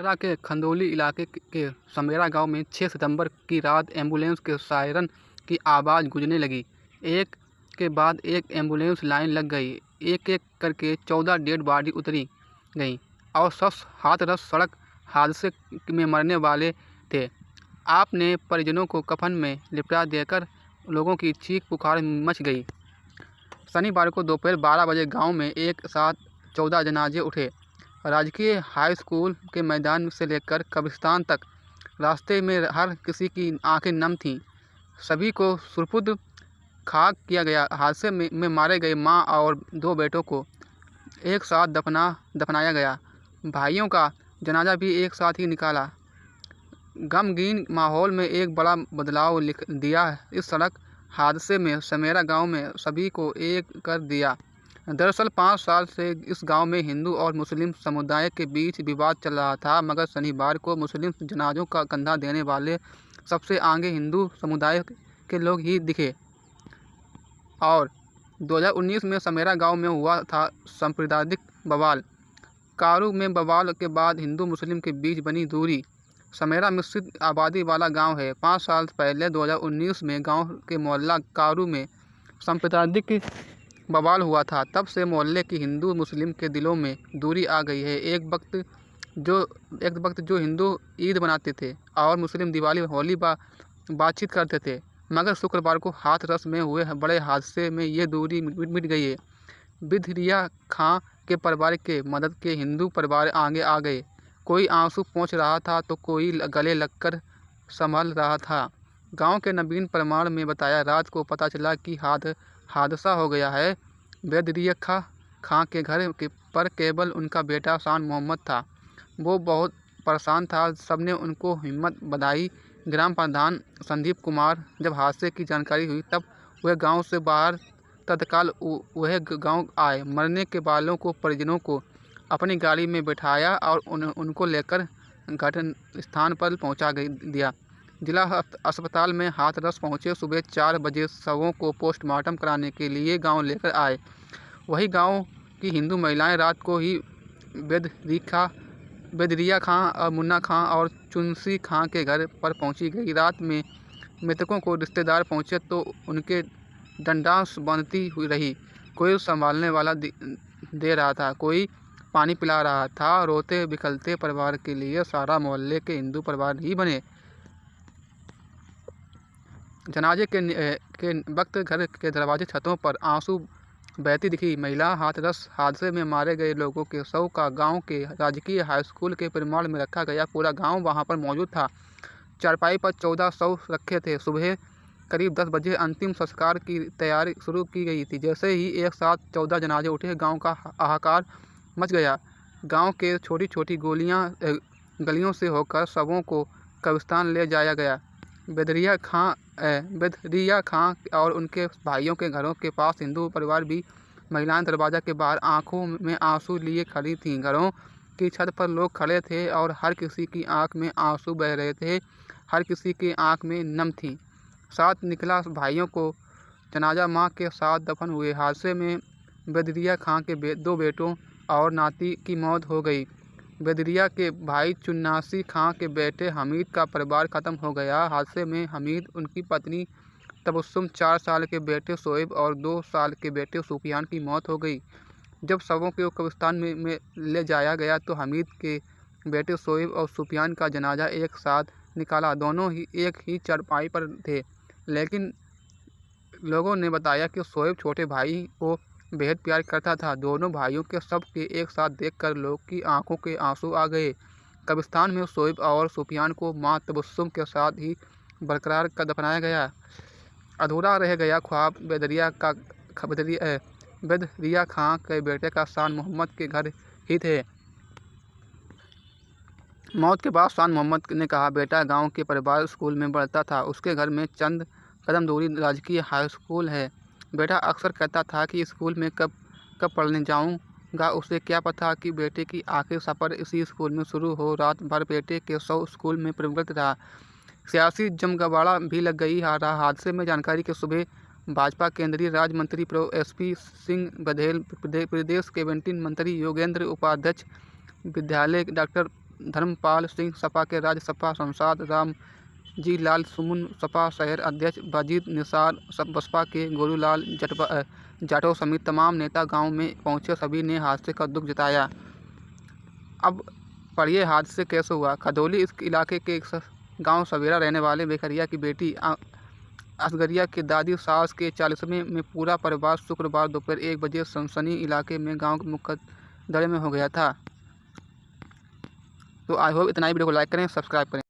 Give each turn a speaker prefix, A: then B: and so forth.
A: आगरा के खंदौली इलाके के समेरा गांव में 6 सितंबर की रात एम्बुलेंस के सायरन की आवाज़ गूंजने लगी। एक के बाद एक एम्बुलेंस लाइन लग गई। एक-एक करके 14 डेड बॉडी उतारी गईं और सब हाथरस सड़क हादसे में मरने वाले थे। आपने परिजनों को कफन में लिपटा देकर लोगों की चीख-पुकार मच गई। शनिवार को दोपहर 12 बजे गांव में एक साथ 14 जनाजे उठे। राजकीय हाई स्कूल के मैदान से लेकर कब्रिस्तान तक रास्ते में हर किसी की आंखें नम थीं। सभी को सुपुर्द खाक किया गया। हादसे में मारे गए मां और 2 बेटों को एक साथ दफनाया गया। भाइयों का जनाजा भी एक साथ ही निकाला। गमगीन माहौल में एक बड़ा बदलाव लिख दिया इस सड़क हादसे में समेरा गांव में सभी को एक कर दिया। दरअसल 5 साल से इस गांव में हिंदू और मुस्लिम समुदाय के बीच विवाद चल रहा था, मगर शनिवार को मुस्लिम जनाजों का कंधा देने वाले सबसे आगे हिंदू समुदाय के लोग ही दिखे। और 2019 में समेरा गांव में हुआ था सांप्रदायिक बवाल। कारू में बवाल के बाद हिंदू मुस्लिम के बीच बनी दूरी। समेरा मिश्रित आबादी वाला गांव है। 5 साल पहले 2019 में गांव के मोहल्ला कारू में सांप्रदायिक बवाल हुआ था। तब से मोहल्ले की हिंदू मुस्लिम के दिलों में दूरी आ गई है। एक वक्त जो हिंदू ईद मनाते थे और मुस्लिम दिवाली होली बातचीत करते थे, मगर शुक्रवार को हाथरस में हुए बड़े हादसे में ये दूरी मिट गई है। बिधरिया खां के परिवार के मदद के हिंदू परिवार आगे आ गए। कोई आंसू पोंछ रहा था तो कोई गले लगकर संभल रहा था। गांव के नवीन परमार में बताया, रात को पता चला कि हादसा हो गया है। बिधरिया खां के घर पर केवल उनका बेटा शान मोहम्मद था। वो बहुत परेशान था। सबने उनको हिम्मत बधाई। ग्राम प्रधान संदीप कुमार जब हादसे की जानकारी हुई तब वह गांव से बाहर तत्काल वह गांव आए। मरने के वालों को परिजनों को अपनी गाड़ी में बैठाया और उनको लेकर घटना स्थान पर पहुंचा दिया। जिला अस्पताल में हाथरस पहुंचे। सुबह 4 बजे शवों को पोस्टमार्टम कराने के लिए गांव लेकर आए। वही गांव की हिंदू महिलाएं रात को ही बिधरिया खां और मुन्ना खां और चुनसी खां के घर पर पहुंची गई। रात में मृतकों को रिश्तेदार पहुंचे तो उनके डंडास बांधती हुई रही। कोई संभालने वाला दे रहा था, कोई पानी पिला रहा था। रोते बिखरते परिवार के लिए सारा मोहल्ले के हिंदू परिवार ही बने। जनाजे के वक्त घर के दरवाजे छतों पर आंसू बहती दिखी महिला। हाथरस हादसे में मारे गए लोगों के शव का गांव के राजकीय हाई स्कूल के परिमाण में रखा गया। पूरा गांव वहां पर मौजूद था। चारपाई पर 14 शव रखे थे। सुबह करीब 10 बजे अंतिम संस्कार की तैयारी शुरू की गई थी। जैसे ही एक साथ 14 जनाजे उठे, गांव का हाहाकार मच गया। गांव के छोटी-छोटी गलियों से होकर शवों को कब्रिस्तान ले जाया गया। बिधरिया खां और उनके भाइयों के घरों के पास हिंदू परिवार भी। महिलाएं दरवाजा के बाहर आंखों में आंसू लिए खड़ी थीं। घरों की छत पर लोग खड़े थे और हर किसी की आंख में आंसू बह रहे थे, हर किसी की आंख में नम थी। साथ निकला भाइयों को जनाजा मां के साथ दफन हुए। हादसे में बिधरिया खां के 2 बेटों और नाती की मौत हो गई। बिधरिया के भाई चुन्नासी खां के बेटे हमीद का परिवार खत्म हो गया। हादसे में हमीद, उनकी पत्नी तबस्सुम, 4 साल के बेटे शोएब और 2 साल के बेटे सुफियान की मौत हो गई। जब शवों को कब्रिस्तान में ले जाया गया तो हमीद के बेटे शोएब और सुफियान का जनाजा एक साथ निकाला। दोनों ही एक ही चारपाई पर थे, लेकिन लोगों ने बताया कि शोएब छोटे भाई को बेहद प्यार करता था। दोनों भाइयों के शव के एक साथ देखकर लोग की आंखों के आंसू आ गए। कब्रिस्तान में शोएब और सुफियान को मां तबस्सुम के साथ ही बरकरार कर दफनाया गया। अधूरा रह गया ख्वाब बिधरिया खां के बेटे का शान मोहम्मद के घर ही थे। मौत के बाद शान मोहम्मद ने कहा, बेटा गांव के परिवार स्कूल में पढ़ता था। उसके घर में चंद कदम दूरी राजकीय हाई स्कूल है। बेटा अक्सर कहता था कि स्कूल में कब पढ़ने जाऊंगा। उसे क्या पता कि बेटे की आखिरी सफ़र इसी स्कूल में शुरू हो। रात भर बेटे के शव स्कूल में परिवर्तित रहा। सियासी जमगबाड़ा भी लग गई। हादसे में जानकारी के सुबह भाजपा केंद्रीय राज्य मंत्री प्रो SP सिंह बघेल, प्रदेश कैबिनेट मंत्री योगेंद्र, उपाध्यक्ष विद्यालय डॉक्टर धर्मपाल सिंह सपा के राज्यसभा सांसद, रामजी लाल सुमन सपा शहर अध्यक्ष, वजीद निसार बसपा के, गोलूलाल जाटव समेत तमाम नेता गांव में पहुंचे। सभी ने हादसे का दुख जताया। अब पढ़िए हादसे कैसे हुआ। खदौली इलाके के गांव सवेरा रहने वाले बेखरिया की बेटी असगरिया की दादी सास के 40वें में पूरा परिवार शुक्रवार दोपहर 1 बजे सनसनी इलाके में गांव के मुकदरे में हो गया था। तो आई होप इतना ही। वीडियो को लाइक करें, सब्सक्राइब करें।